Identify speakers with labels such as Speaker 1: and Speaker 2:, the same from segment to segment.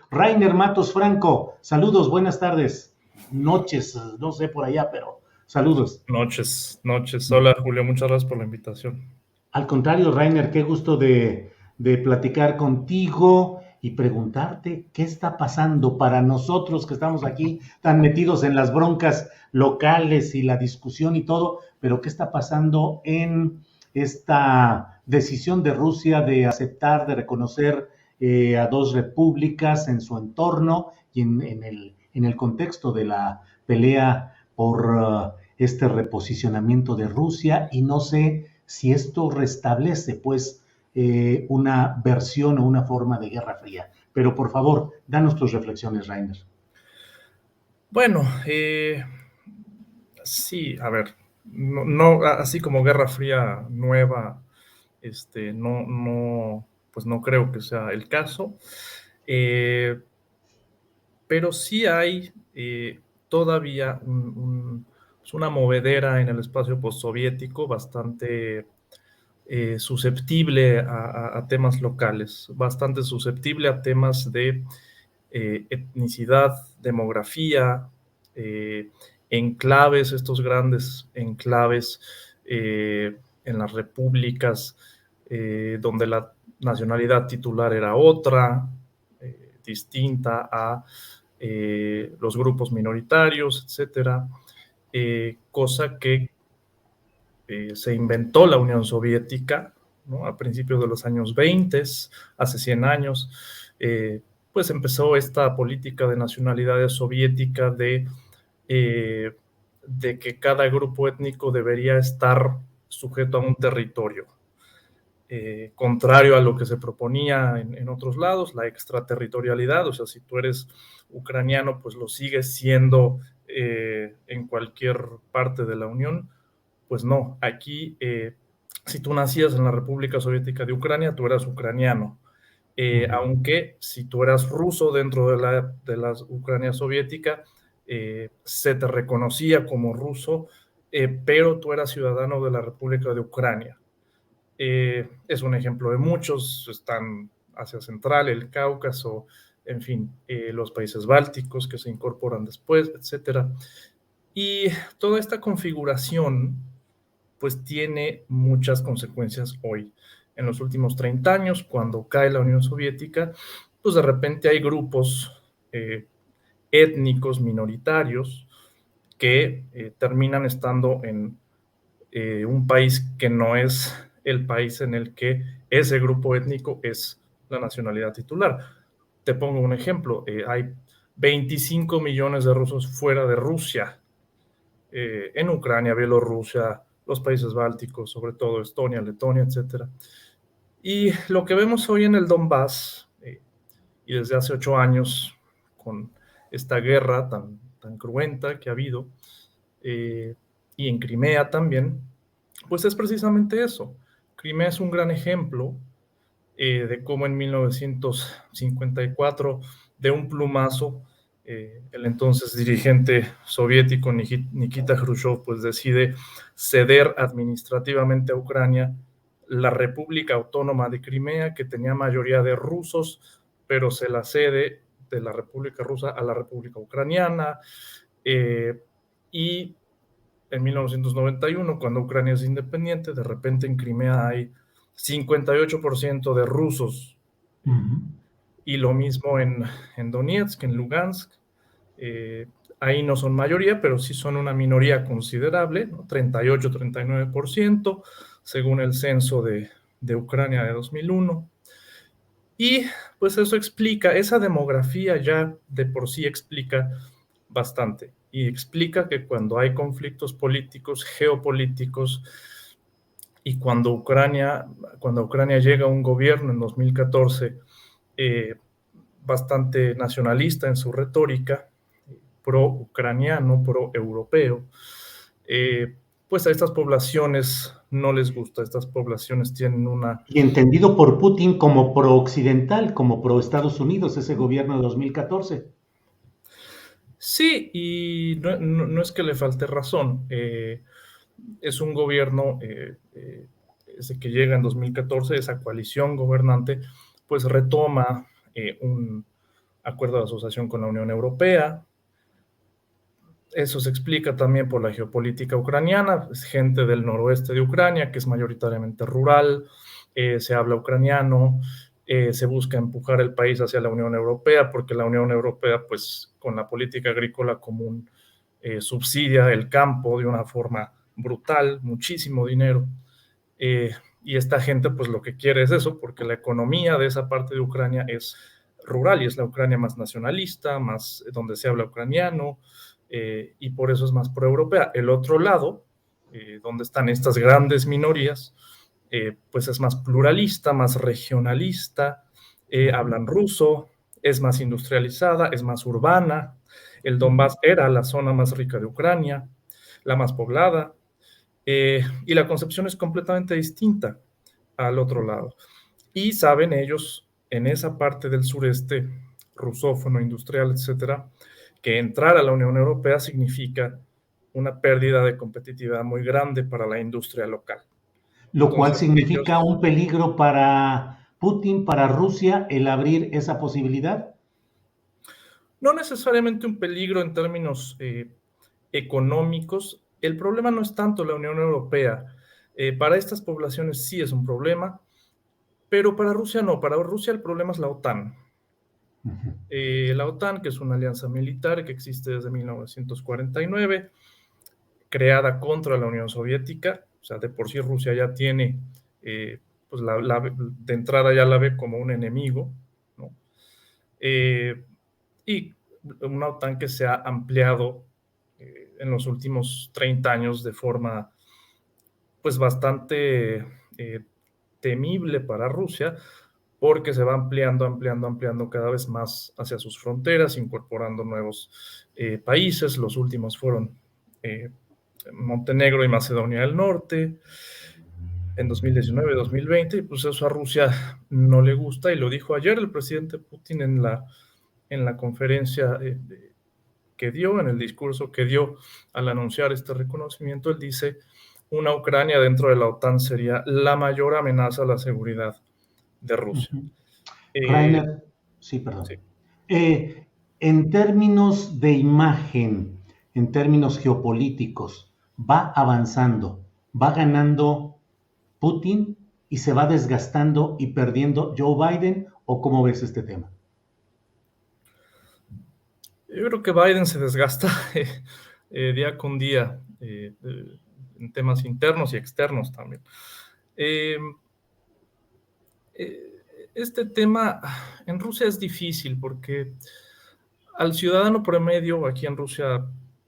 Speaker 1: Rainer Matos Franco, saludos, buenas tardes, noches, no sé por allá, pero saludos.
Speaker 2: Noches. Hola, Julio, muchas gracias por la invitación.
Speaker 1: Al contrario, Rainer, qué gusto de platicar contigo y preguntarte qué está pasando para nosotros que estamos aquí tan metidos en las broncas locales y la discusión y todo, pero qué está pasando en esta decisión de Rusia de aceptar, de reconocer a dos repúblicas en su entorno y en el contexto de la pelea por este reposicionamiento de Rusia. Y no sé si esto restablece pues una versión o una forma de Guerra Fría. Pero por favor, danos tus reflexiones, Rainer.
Speaker 2: Bueno, sí, a ver, no, así como Guerra Fría nueva, pues no creo que sea el caso, eh, pero sí hay todavía pues una movedera en el espacio postsoviético bastante susceptible a temas locales, bastante susceptible a temas de etnicidad, demografía, enclaves, estos grandes enclaves en las repúblicas donde la nacionalidad titular era otra, distinta a los grupos minoritarios, etcétera, cosa que se inventó la Unión Soviética, ¿no? A principios de los años 20, hace 100 años, pues empezó esta política de nacionalidades soviética de que cada grupo étnico debería estar sujeto a un territorio. Contrario a lo que se proponía en otros lados, la extraterritorialidad, o sea, si tú eres ucraniano, pues lo sigues siendo en cualquier parte de la Unión. Pues no, aquí si tú nacías en la República Soviética de Ucrania, tú eras ucraniano. Aunque si tú eras ruso dentro de la Ucrania soviética, se te reconocía como ruso, pero tú eras ciudadano de la República de Ucrania. Es un ejemplo de muchos, están Asia Central, el Cáucaso, en fin, los países bálticos que se incorporan después, etcétera. Y toda esta configuración pues tiene muchas consecuencias hoy. En los últimos 30 años, cuando cae la Unión Soviética, pues de repente hay grupos étnicos minoritarios que terminan estando en un país que no es el país en el que ese grupo étnico es la nacionalidad titular. Te pongo un ejemplo, hay 25 millones de rusos fuera de Rusia, en Ucrania, Bielorrusia, los países bálticos, sobre todo Estonia, Letonia, etcétera. Y lo que vemos hoy en el Donbass, y desde hace 8 años, con esta guerra tan cruenta que ha habido, y en Crimea también, pues es precisamente eso. Crimea es un gran ejemplo de cómo en 1954, de un plumazo, el entonces dirigente soviético Nikita Khrushchev pues decide ceder administrativamente a Ucrania la República Autónoma de Crimea, que tenía mayoría de rusos, pero se la cede de la República Rusa a la República Ucraniana. Y en 1991, cuando Ucrania es independiente, de repente en Crimea hay 58% de rusos,
Speaker 1: Uh -huh.
Speaker 2: y lo mismo en Donetsk, en Lugansk. Eh, Ahí no son mayoría, pero sí son una minoría considerable, ¿no? 38-39%, según el censo de Ucrania de 2001. Y pues eso explica, esa demografía ya de por sí explica bastante, y explica que cuando hay conflictos políticos, geopolíticos, y cuando Ucrania llega a un gobierno en 2014 eh, bastante nacionalista en su retórica, pro-ucraniano, pro-europeo, pues a estas poblaciones no les gusta, estas poblaciones tienen una...
Speaker 1: Y entendido por Putin como pro-occidental, como pro-Estados Unidos, ese gobierno de 2014.
Speaker 2: Sí, y no es que le falte razón, es un gobierno ese que llega en 2014, esa coalición gobernante, pues retoma un acuerdo de asociación con la Unión Europea. Eso se explica también por la geopolítica ucraniana. Es gente del noroeste de Ucrania, que es mayoritariamente rural, se habla ucraniano, se busca empujar el país hacia la Unión Europea, porque la Unión Europea, pues, con la política agrícola común, subsidia el campo de una forma brutal, muchísimo dinero. Y esta gente, pues, lo que quiere es eso, porque la economía de esa parte de Ucrania es rural y es la Ucrania más nacionalista, más donde se habla ucraniano, y por eso es más proeuropea. El otro lado, donde están estas grandes minorías, pues es más pluralista, más regionalista, hablan ruso, es más industrializada, es más urbana. El Donbass era la zona más rica de Ucrania, la más poblada, y la concepción es completamente distinta al otro lado. Y saben ellos, en esa parte del sureste, rusófono, industrial, etcétera, que entrar a la Unión Europea significa una pérdida de competitividad muy grande para la industria local.
Speaker 1: Lo cual
Speaker 2: Entonces,
Speaker 1: significa
Speaker 2: ellos,
Speaker 1: un peligro para Putin, para Rusia, el abrir esa posibilidad.
Speaker 2: no necesariamente un peligro en términos económicos, el problema no es tanto la Unión Europea. Para estas poblaciones sí es un problema, pero para Rusia no. Para Rusia el problema es la OTAN. La OTAN, que es una alianza militar que existe desde 1949, creada contra la Unión Soviética. O sea, de por sí Rusia ya tiene, pues de entrada ya la ve como un enemigo, ¿no? Y una OTAN que se ha ampliado en los últimos 30 años de forma, pues, bastante temible para Rusia, porque se va ampliando cada vez más hacia sus fronteras, incorporando nuevos países. Los últimos fueron Montenegro y Macedonia del Norte en 2019 y 2020, y pues eso a Rusia no le gusta, y lo dijo ayer el presidente Putin en la conferencia que dio, en el discurso que dio al anunciar este reconocimiento. Él dice: una Ucrania dentro de la OTAN sería la mayor amenaza a la seguridad de Rusia.
Speaker 1: Rainer, sí, perdón.
Speaker 2: Sí.
Speaker 1: En términos de imagen, en términos geopolíticos, va avanzando, va ganando Putin y se va desgastando y perdiendo Joe Biden, ¿o cómo ves este tema?
Speaker 2: Yo creo que Biden se desgasta día con día, en temas internos y externos también. Eh, este tema en Rusia es difícil porque al ciudadano promedio aquí en Rusia,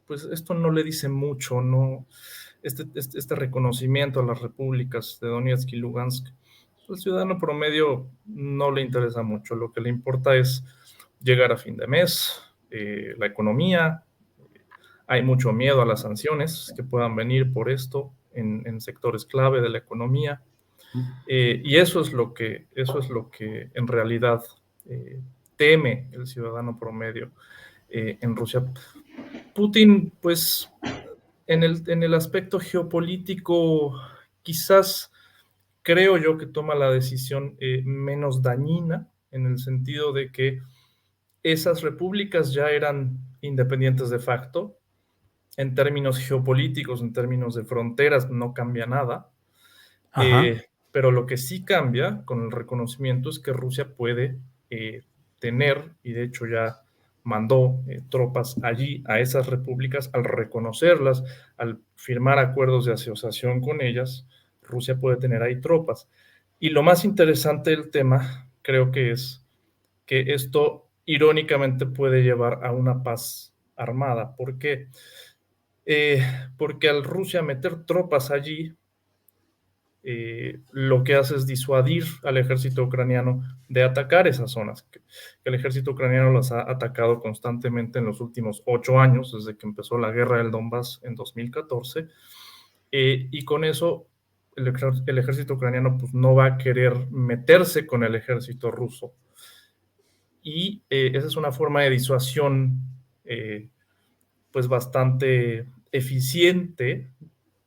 Speaker 2: pues esto no le dice mucho, ¿no? Este reconocimiento a las repúblicas de Donetsk y Lugansk, al ciudadano promedio no le interesa mucho. Lo que le importa es llegar a fin de mes, la economía. Hay mucho miedo a las sanciones que puedan venir por esto en sectores clave de la economía. Y eso es lo que en realidad teme el ciudadano promedio en Rusia. Putin, pues, en el aspecto geopolítico, quizás creo yo que toma la decisión menos dañina, en el sentido de que esas repúblicas ya eran independientes de facto. En términos geopolíticos, en términos de fronteras, no cambia nada.
Speaker 1: Ajá.
Speaker 2: Pero lo que sí cambia con el reconocimiento es que Rusia puede tener, y de hecho ya mandó tropas allí, a esas repúblicas. Al reconocerlas, al firmar acuerdos de asociación con ellas, Rusia puede tener ahí tropas. Y lo más interesante del tema, creo que es que esto irónicamente puede llevar a una paz armada. ¿Por qué? Porque al Rusia meter tropas allí, lo que hace es disuadir al ejército ucraniano de atacar esas zonas. El ejército ucraniano las ha atacado constantemente en los últimos 8 años, desde que empezó la guerra del Donbass en 2014, y con eso el ejército ucraniano, pues, no va a querer meterse con el ejército ruso. Y esa es una forma de disuasión pues bastante eficiente,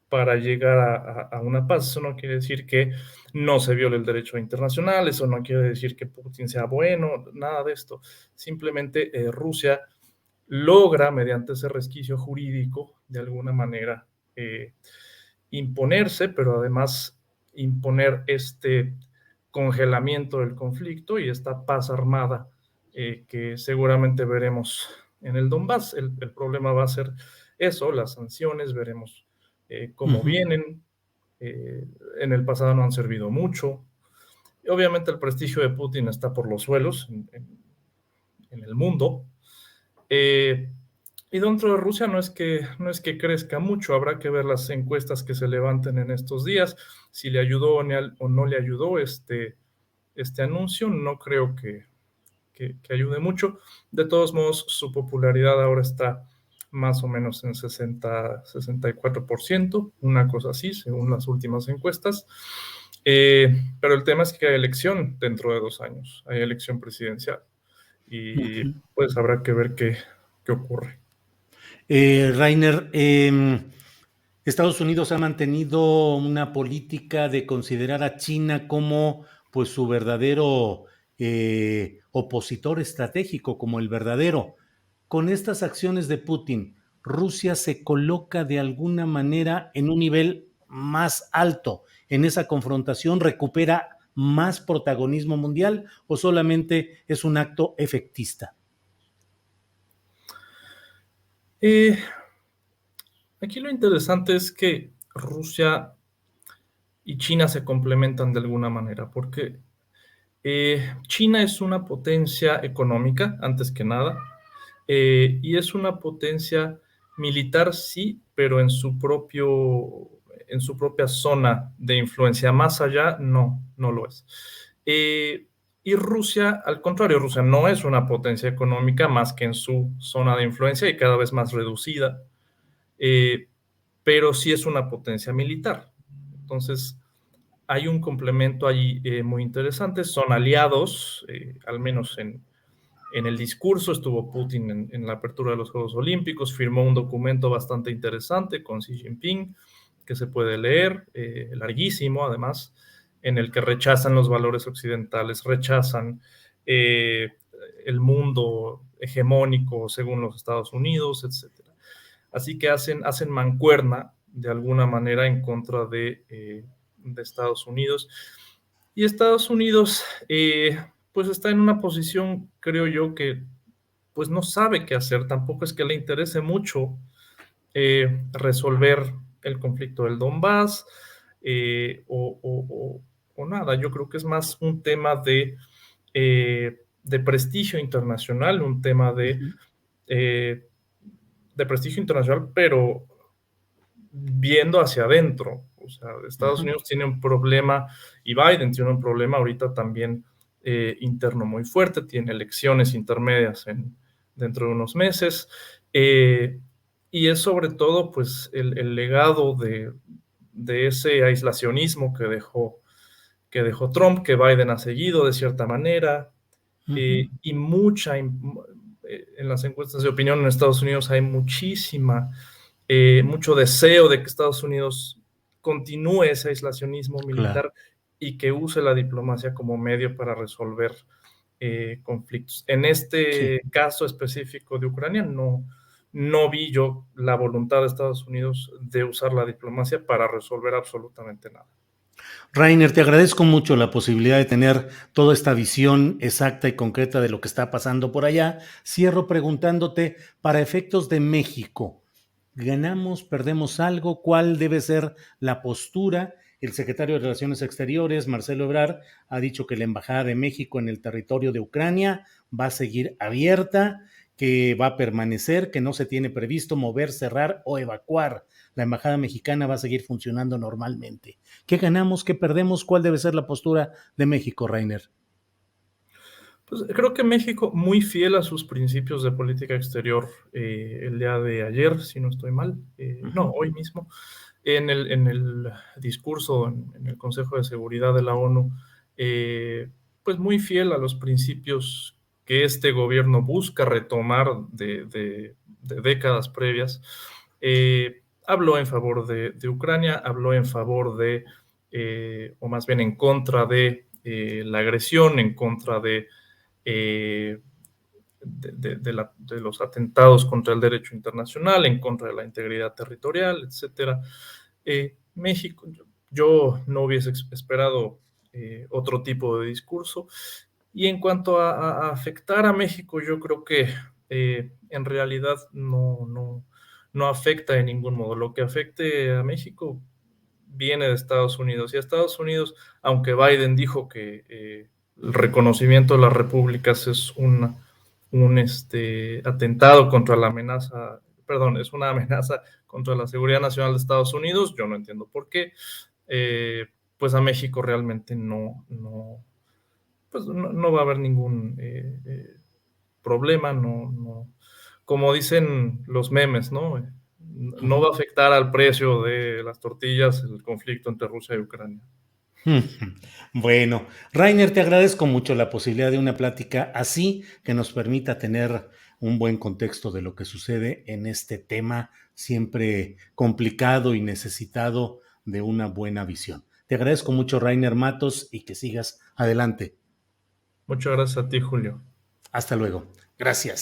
Speaker 2: para llegar a una paz. Eso no quiere decir que no se viole el derecho internacional, eso no quiere decir que Putin sea bueno, nada de esto. Simplemente Rusia logra, mediante ese resquicio jurídico, de alguna manera imponerse, pero además imponer este congelamiento del conflicto y esta paz armada que seguramente veremos en el Donbass. El problema va a ser eso, las sanciones, veremos cómo vienen. En el pasado no han servido mucho. Y obviamente el prestigio de Putin está por los suelos en el mundo. Y dentro de Rusia no es que crezca mucho, habrá que ver las encuestas que se levanten en estos días, si le ayudó o no le ayudó este anuncio, no creo que ayude mucho. De todos modos, su popularidad ahora está más o menos en 64%, una cosa así, según las últimas encuestas. Pero el tema es que hay elección dentro de 2 años, hay elección presidencial y pues habrá que ver qué ocurre.
Speaker 1: Rainer, Estados Unidos ha mantenido una política de considerar a China como pues su verdadero opositor estratégico, como el verdadero. Con estas acciones de Putin, Rusia se coloca de alguna manera en un nivel más alto en esa confrontación, recupera más protagonismo mundial o solamente es un acto efectista.
Speaker 2: Aquí lo interesante es que Rusia y China se complementan de alguna manera, porque China es una potencia económica, antes que nada, y es una potencia militar, sí, pero en su propia zona de influencia. Más allá, no lo es. Y Rusia, al contrario, Rusia no es una potencia económica más que en su zona de influencia y cada vez más reducida. Pero sí es una potencia militar. Entonces, hay un complemento allí muy interesante. Son aliados, al menos en el discurso. Estuvo Putin en la apertura de los Juegos Olímpicos, firmó un documento bastante interesante con Xi Jinping, que se puede leer, larguísimo además, en el que rechazan los valores occidentales, rechazan el mundo hegemónico según los Estados Unidos, etc. Así que hacen mancuerna de alguna manera en contra de Estados Unidos. Y Estados Unidos, pues está en una posición, creo yo, que pues no sabe qué hacer. Tampoco es que le interese mucho resolver el conflicto del Donbass o nada. Yo creo que es más un tema de prestigio internacional, un tema de prestigio internacional, pero viendo hacia adentro. O sea, Estados Unidos tiene un problema y Biden tiene un problema ahorita también interno muy fuerte, tiene elecciones intermedias dentro de unos meses, y es sobre todo pues el legado de ese aislacionismo que dejó Trump, que Biden ha seguido de cierta manera, y en las encuestas de opinión en Estados Unidos hay mucho deseo de que Estados Unidos continúe ese aislacionismo militar, claro, y que use la diplomacia como medio para resolver conflictos. En este caso específico de Ucrania, no vi yo la voluntad de Estados Unidos de usar la diplomacia para resolver absolutamente nada.
Speaker 1: Rainer, te agradezco mucho la posibilidad de tener toda esta visión exacta y concreta de lo que está pasando por allá. Cierro preguntándote, para efectos de México, ¿ganamos, perdemos algo? ¿Cuál debe ser la postura? El secretario de Relaciones Exteriores, Marcelo Ebrard, ha dicho que la Embajada de México en el territorio de Ucrania va a seguir abierta, que va a permanecer, que no se tiene previsto mover, cerrar o evacuar. La Embajada Mexicana va a seguir funcionando normalmente. ¿Qué ganamos? ¿Qué perdemos? ¿Cuál debe ser la postura de México, Rainer?
Speaker 2: Pues creo que México, muy fiel a sus principios de política exterior, el día de ayer, si no estoy mal, no, hoy mismo, en el discurso en el Consejo de Seguridad de la ONU, pues muy fiel a los principios que este gobierno busca retomar de décadas previas. habló en favor de Ucrania, habló en favor de, o más bien en contra de la agresión, en contra eh, de los atentados contra el derecho internacional, en contra de la integridad territorial, etcétera. México, yo no hubiese esperado otro tipo de discurso. Y en cuanto a afectar a México, yo creo que en realidad no afecta de ningún modo. Lo que afecte a México viene de Estados Unidos. Y a Estados Unidos, aunque Biden dijo que el reconocimiento de las repúblicas es un atentado contra la amenaza, perdón, es una amenaza contra la seguridad nacional de Estados Unidos, yo no entiendo por qué, pues a México realmente pues no va a haber ningún problema, como dicen los memes, ¿no? No va a afectar al precio de las tortillas el conflicto entre Rusia y Ucrania.
Speaker 1: Bueno, Rainer, te agradezco mucho la posibilidad de una plática así que nos permita tener un buen contexto de lo que sucede en este tema siempre complicado y necesitado de una buena visión. Te agradezco mucho, Rainer Matos, y que sigas adelante.
Speaker 2: Muchas gracias a ti, Julio.
Speaker 1: Hasta luego. Gracias.